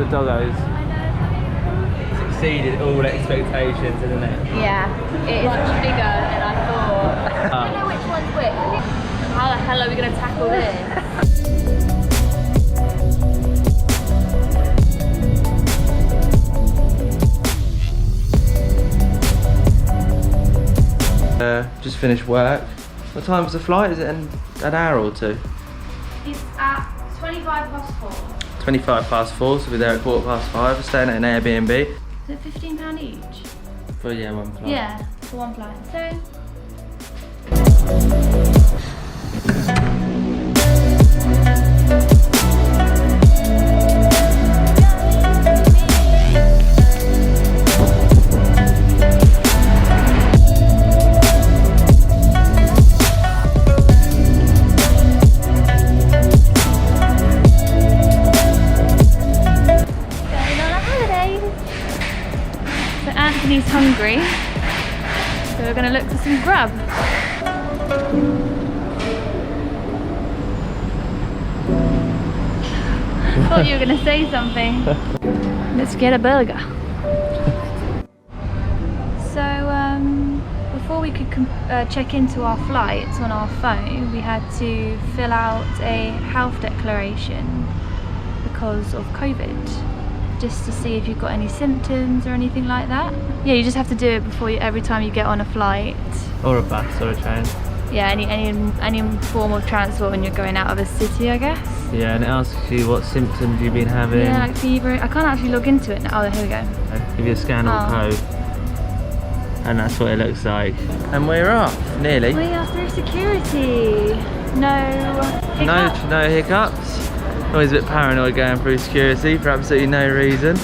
the doggos. It's exceeded all expectations, isn't it? Yeah, it is much bigger than I thought. I don't know which one's which. How the hell are we going to tackle this? Just finished work. What time was the flight? Is it an hour or two? It's at 4:25. 4:25, so we're there at 5:15. We're staying at an Airbnb. Is it £15 each? For one flight. Yeah, for one flight. So. Anthony's hungry, so we're going to look for some grub. Thought you were going to say something. Let's get a burger. So before we could check into our flights on our phone, we had to fill out a health declaration because of COVID. Just to see if you've got any symptoms or anything like that. Yeah, you just have to do it before every time you get on a flight. Or a bus or a train. Yeah, any form of transport when you're going out of a city, I guess. Yeah, and it asks you what symptoms you've been having. Yeah, like fever. I can't actually log into it now. Oh, here we go. Give you a scan or code. And that's what it looks like. And we're off, nearly. We are through security. No hiccups. No hiccups. Always a bit paranoid going through security for absolutely no reason.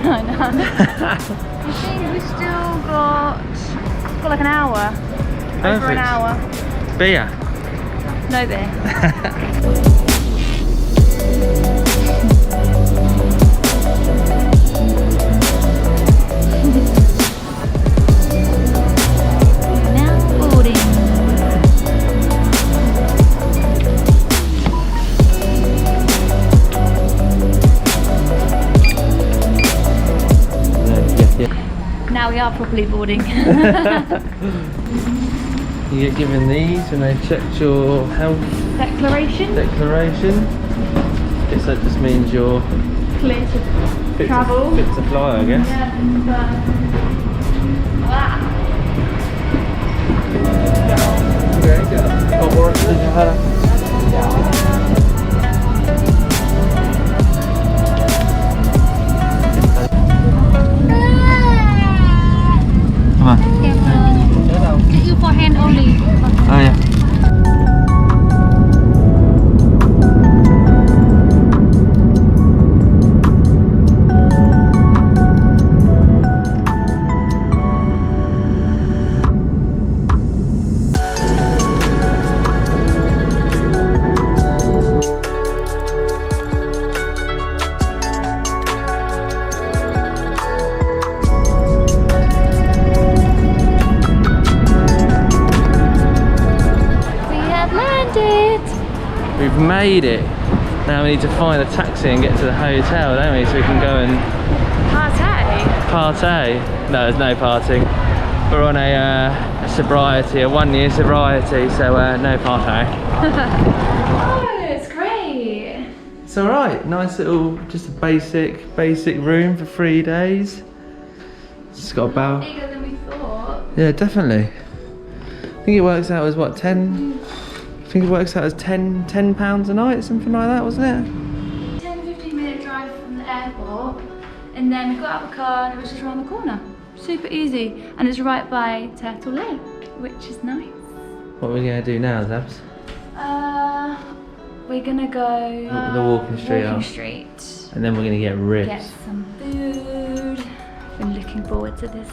I know. I think we've still got like an hour. Perfect. Over an hour. Beer. No beer. Now boarding. Now we are properly boarding. You get given these when they checked your health Declaration. Guess that just means you're Clear to travel. Fit to fly, I guess. Yeah, Come on. Get you for hand only. Oh yeah. We've made it. Now we need to find a taxi and get to the hotel, don't we? So we can go and partay. No, there's no partying. We're on a sobriety, a 1 year sobriety, so no partay. Oh, it's great. It's all right. Nice little, just a basic room for 3 days. It's got a bow. Bigger than we thought. Yeah, definitely. I think it works out as what, 10? I think it works out as £10 a night, something like that, wasn't it? 10-15 minute drive from the airport, and then we got out of the car and it was just around the corner. Super easy, and it's right by Turtle Lake, which is nice. What are we going to do now, Zabs? We're gonna go the walking street. Street. And then we're going to get ribs. Get some food. Been looking forward to this.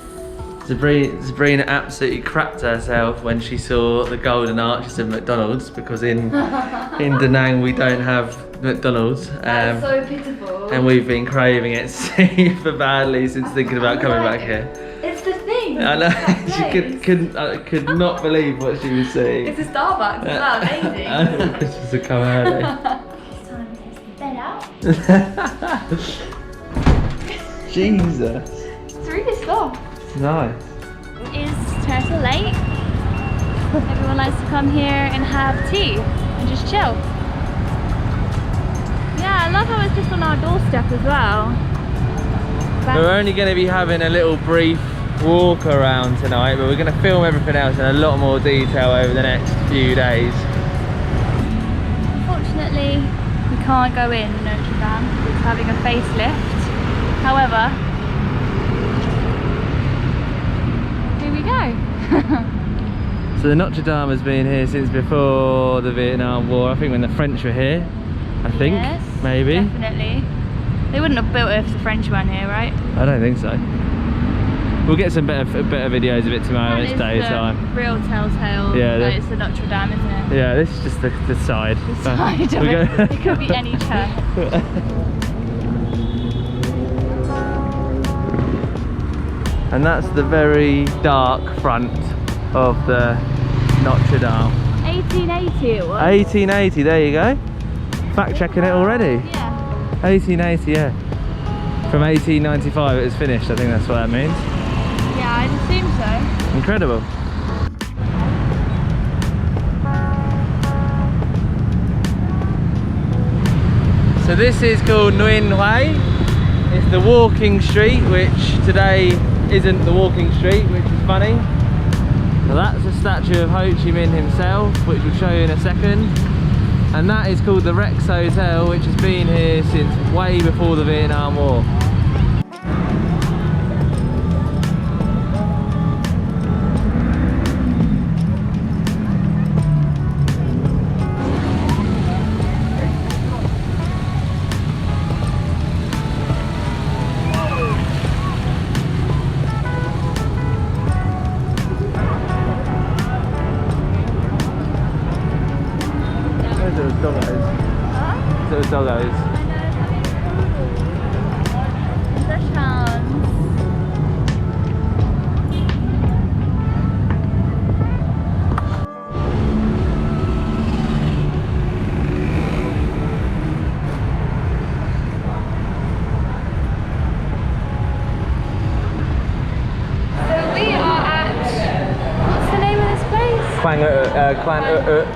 Sabrina absolutely crapped herself when she saw the golden arches of McDonald's, because in Da Nang we don't have McDonald's. That's so pitiful. And we've been craving it super badly since thinking about coming back here. It's the thing. I know, she could not believe what she was seeing. It's a Starbucks as well, amazing. I know, it's just to come early. It's time to test the bed out. Jesus. It's really soft. Nice. It is Turtle Lake. Everyone likes to come here and have tea and just chill. Yeah, I love how it's just on our doorstep as well. We're only going to be having a little brief walk around tonight, but we're going to film everything else in a lot more detail over the next few days. Unfortunately, we can't go in Notre Dame. It's having a facelift. However, here we go. So the Notre Dame has been here since before the Vietnam War. I think when the French were here. I think, yes, maybe. Definitely. They wouldn't have built it if the French weren't here, right? I don't think so. We'll get some better videos of it tomorrow when it's daytime. Real telltale. Yeah, it's the Notre Dame, isn't it? Yeah, this is just the side. The side of it. It could be any church. And that's the very dark front of the Notre Dame. 1880 it was. 1880, there you go. Fact checking it already. Yeah. 1880, yeah. From 1895 it was finished, I think that's what that means. Yeah, I'd assume so. Incredible. So this is called Nguyen Hue. It's the walking street, which today isn't the walking street, which is funny. Now that's a statue of Ho Chi Minh himself, which we'll show you in a second. And that is called the Rex Hotel, which has been here since way before the Vietnam War. Little doggos. The chance. So we are at, what's the name of this place? Quan Ut Ut. Quan Ut Ut.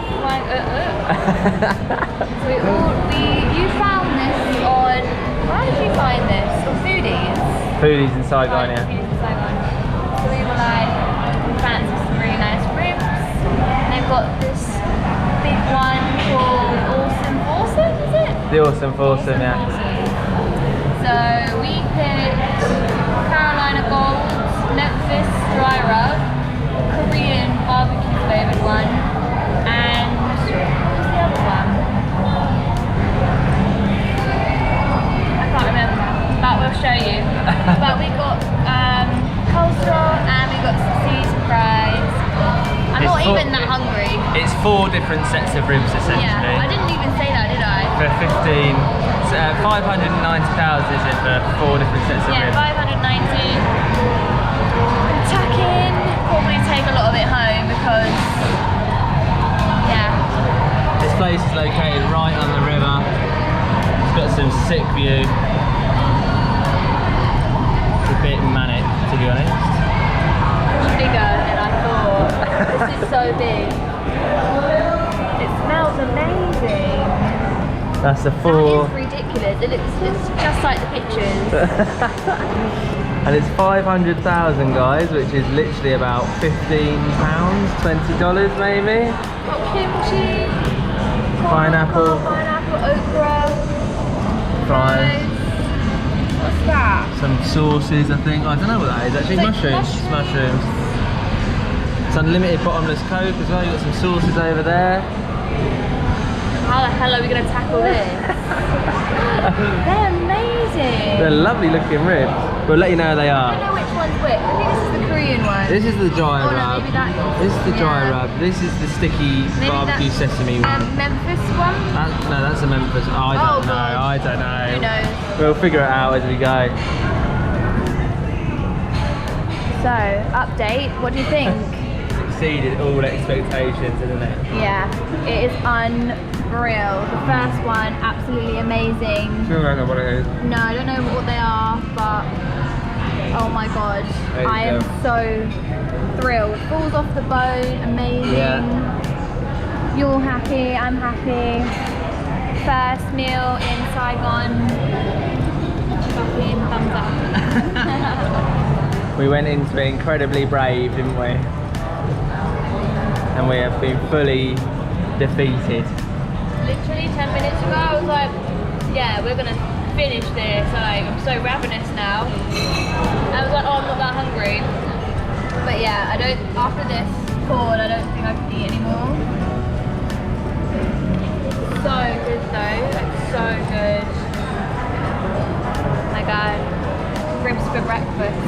You found this on, where did you find this? On Foodies? Foodies in Saigon, yeah. Foodies in Saigon. So we were like, we fancy some really nice ribs. And they've got this big one called Awesome Foursome, is it? The Awesome Foursome, yeah. So we picked Carolina Gold, Memphis Dry Rub, Korean barbecue flavoured one, and what was the other one? I can't remember, but we'll show you. But we got coleslaw and we got some seasoned fries. I'm not even that hungry. It's 4 different sets of ribs essentially. Yeah, I didn't even say that, did I? For 15, 590 calories is it for 4 different sets of ribs? Yeah, 590. Tuck in, probably take a lot of it home because, yeah. This place is located right on the river. It's got some sick view. It's a bit manic, to be honest. It's bigger than I thought. This is so big. It smells amazing. That's a 4. That is ridiculous. It looks just like the pictures. And it's 500,000 guys, which is literally about £15, $20 maybe. Got kimchi, Pineapple. pineapple, okra, Fries. What's that? Some sauces, I think. I don't know what that is actually. It's like Mushrooms. It's mushrooms. It's unlimited bottomless Coke as well. You've got some sauces over there. How the hell are we going to tackle this? They're amazing. They're lovely looking ribs. We'll let you know how they I are. don't know which one's which. I think this is the Korean one. This is the dry Oh, no, rub. maybe that is. This is the dry Yeah. rub. This is the sticky Maybe barbecue that's, sesame one. Memphis one? No, that's a Memphis. Oh, I don't know. God. I don't know. Who knows? We'll figure it out as we go. So, update. What do you think? Exceeded all expectations, isn't it? Yeah, it is unreal. The first one, absolutely amazing. I don't know what it is. No, I don't know what they are, but Oh my god, There you I am go. so thrilled. Falls off the boat, amazing. Yeah. You're happy, I'm happy. First meal in Saigon. Fucking thumbs up. We went into it incredibly brave, didn't we? And we have been fully defeated. Literally 10 minutes ago I was like, yeah, we're gonna finish this. Like, I'm so ravenous now. I was like, oh, I'm not that hungry. But yeah, after this poured, I don't think I can eat anymore. So good though, like so good. My god, ribs for breakfast.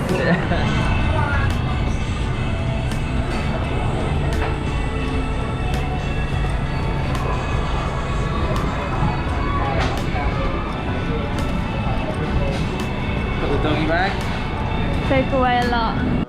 Got the doggy bag. Take away a lot.